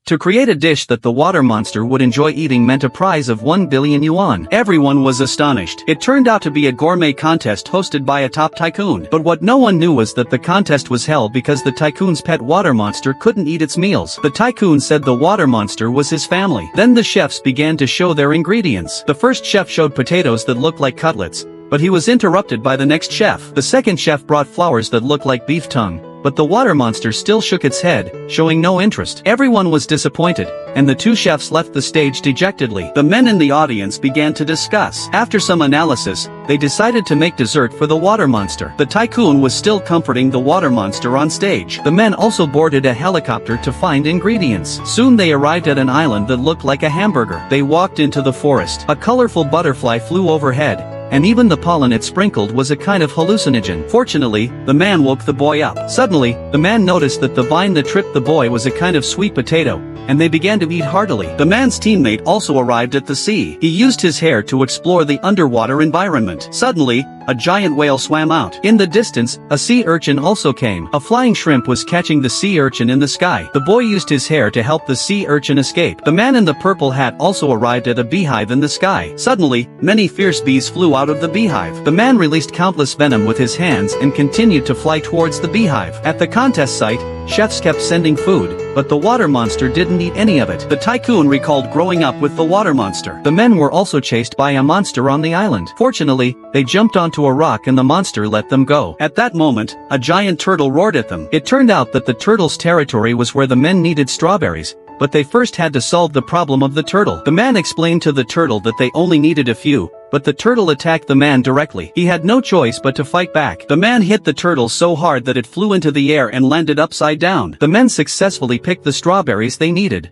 To create a dish that the water monster would enjoy eating meant a prize of 1 billion yuan. Everyone was astonished. It turned out to be a gourmet contest hosted by a top tycoon. But what no one knew was that the contest was held because the tycoon's pet water monster couldn't eat its meals. The tycoon said the water monster was his family. Then the chefs began to show their ingredients. The first chef showed potatoes that looked like cutlets, but he was interrupted by the next chef. The second chef brought flowers that looked like beef tongue, but the water monster still shook its head, showing no interest. Everyone was disappointed, and the two chefs left the stage dejectedly. The men in the audience began to discuss. After some analysis, they decided to make dessert for the water monster. The tycoon was still comforting the water monster on stage. The men also boarded a helicopter to find ingredients. Soon they arrived at an island that looked like a hamburger. They walked into the forest. A colorful butterfly flew overhead, and even the pollen it sprinkled was a kind of hallucinogen. Fortunately, the man woke the boy up. Suddenly, the man noticed that the vine that tripped the boy was a kind of sweet potato, and they began to eat heartily. The man's teammate also arrived at the sea. He used his hair to explore the underwater environment. Suddenly, a giant whale swam out. In the distance, a sea urchin also came. A flying shrimp was catching the sea urchin in the sky. The boy used his hair to help the sea urchin escape. The man in the purple hat also arrived at a beehive in the sky. Suddenly, many fierce bees flew out of the beehive. The man released countless venom with his hands and continued to fly towards the beehive. At the contest site, chefs kept sending food, but the water monster didn't eat any of it. The tycoon recalled growing up with the water monster. The men were also chased by a monster on the island. Fortunately, they jumped onto a rock and the monster let them go. At that moment, a giant turtle roared at them. It turned out that the turtle's territory was where the men needed strawberries, but they first had to solve the problem of the turtle. The man explained to the turtle that they only needed a few, but the turtle attacked the man directly. He had no choice but to fight back. The man hit the turtle so hard that it flew into the air and landed upside down. The men successfully picked the strawberries they needed.